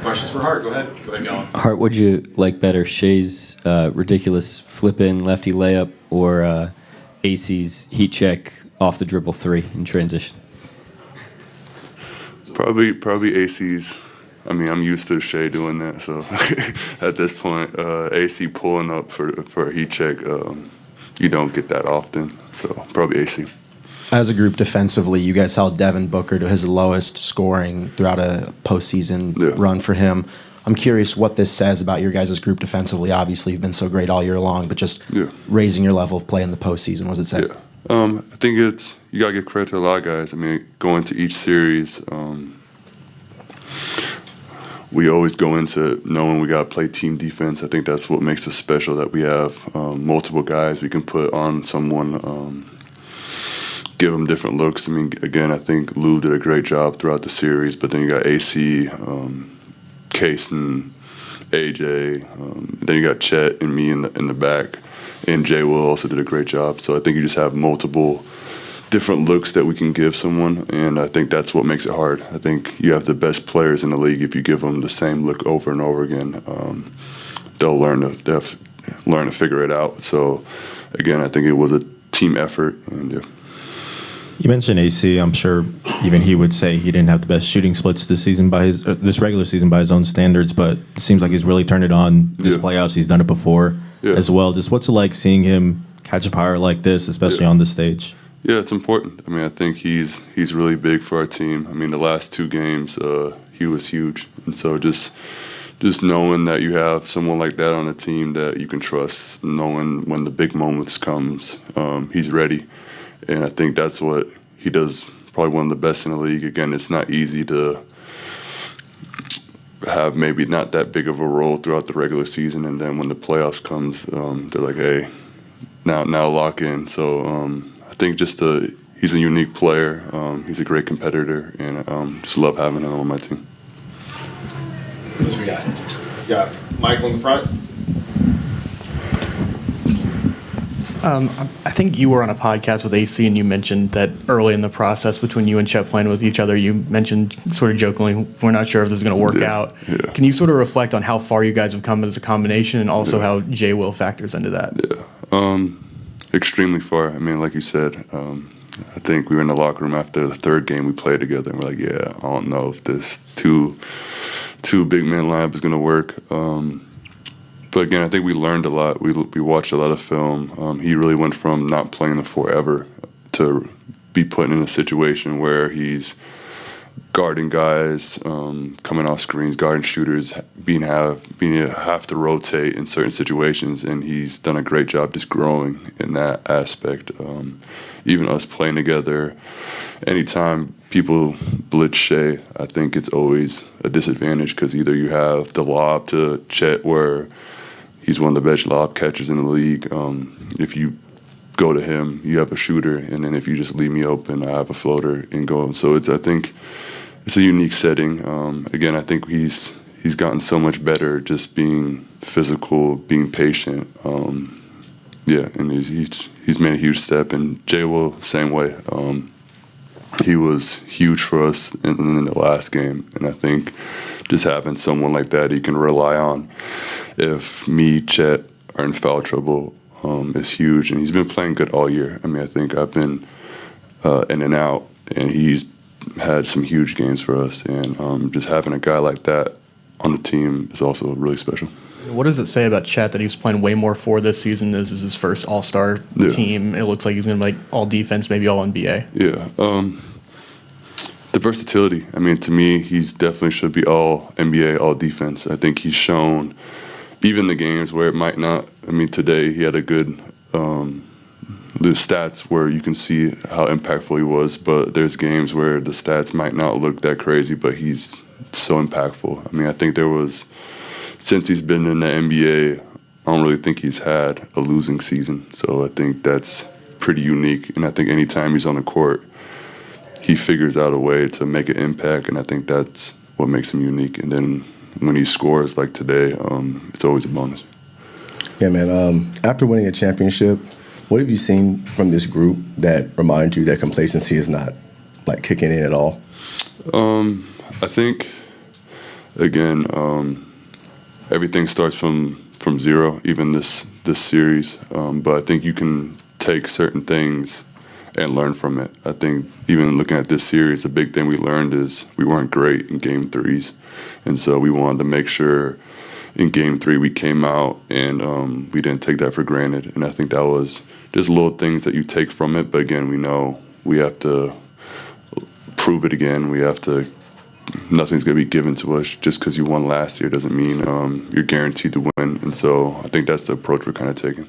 Questions for Hart? Go ahead, Colin. Hart, would you like better, Shea's ridiculous flip-in lefty layup or AC's heat check off the dribble three in transition? Probably AC's. I mean, I'm used to Shea doing that, so at this point, AC pulling up for a heat check, you don't get that often, so probably AC. As a group defensively, you guys held Devin Booker to his lowest scoring throughout a postseason run for him. I'm curious what this says about your guys' group defensively. Obviously, you've been so great all year long, but just raising your level of play in the postseason. What does it say? Yeah. I think you got to give credit to a lot of guys. I mean, going to each series, we always go into knowing we got to play team defense. I think that's what makes us special, that we have multiple guys we can put on someone, give them different looks. I mean, again, I think Lou did a great job throughout the series, but then you got AC, Kaysen, AJ, then you got Chet and me in the back, and Jay Will also did a great job. So I think you just have multiple different looks that we can give someone, and I think that's what makes it hard. I think you have the best players in the league. If you give them the same look over and over again, they'll learn to figure it out. So again, I think it was a team effort, and You mentioned AC. I'm sure even he would say he didn't have the best shooting splits this season this regular season by his own standards, but it seems like he's really turned it on this playoffs. He's done it before as well. Just what's it like seeing him catch a fire like this, especially on this stage? Yeah, it's important. I mean, I think he's really big for our team. I mean, the last two games, he was huge, and so just knowing that you have someone like that on a team that you can trust, knowing when the big moments comes, he's ready. And I think that's what he does, probably one of the best in the league. Again, it's not easy to have maybe not that big of a role throughout the regular season, and then when the playoffs comes, they're like, hey, now lock in. So I think he's a unique player. He's a great competitor, and just love having him on my team. What else we got? We got Michael in the front. I think you were on a podcast with AC, and you mentioned that early in the process between you and Chet playing with each other, you mentioned sort of jokingly, we're not sure if this is going to work out. Yeah. Can you sort of reflect on how far you guys have come as a combination, and also how Jay Will factors into that? Yeah, extremely far. I mean, like you said, I think we were in the locker room after the third game we played together, and we're like, yeah, I don't know if this two big man lineup is going to work. But again, I think we learned a lot. We watched a lot of film. He really went from not playing the forever to be put in a situation where he's guarding guys, coming off screens, guarding shooters, being have to rotate in certain situations, and he's done a great job just growing in that aspect. Even us playing together, anytime people blitz Shea, I think it's always a disadvantage because either you have the lob to Chet where he's one of the best lob catchers in the league. If you go to him, you have a shooter, and then if you just leave me open, I have a floater and go. So I think it's a unique setting. Again, I think he's gotten so much better just being physical, being patient. And he's made a huge step. And Jay Will, same way. He was huge for us in the last game, and I think just having someone like that you can rely on if me, Chet, are in foul trouble is huge. And he's been playing good all year. I mean, I think I've been in and out, and he's had some huge games for us. And just having a guy like that on the team is also really special. What does it say about Chet that he's playing way more for this season? This is his first all-star team. It looks like he's going to be like all defense, maybe all NBA. Yeah. The versatility. I mean, to me, he's definitely should be all NBA, all defense. I think he's shown, even the games where it might not. I mean, today he had a good the stats where you can see how impactful he was, but there's games where the stats might not look that crazy, but he's so impactful. I mean, I think since he's been in the NBA, I don't really think he's had a losing season. So I think that's pretty unique. And I think anytime he's on the court, he figures out a way to make an impact, and I think that's what makes him unique. And then when he scores like today, it's always a bonus. Yeah, man. After winning a championship, what have you seen from this group that reminds you that complacency is not like kicking in at all? I think, again, everything starts from zero, even this series. But I think you can take certain things and learn from it. I think even looking at this series, the big thing we learned is we weren't great in game threes. And so we wanted to make sure in game three we came out and we didn't take that for granted. And I think that was just little things that you take from it. But again, we know we have to prove it again. We have to, nothing's going to be given to us. Just because you won last year doesn't mean you're guaranteed to win. And so I think that's the approach we're kind of taking.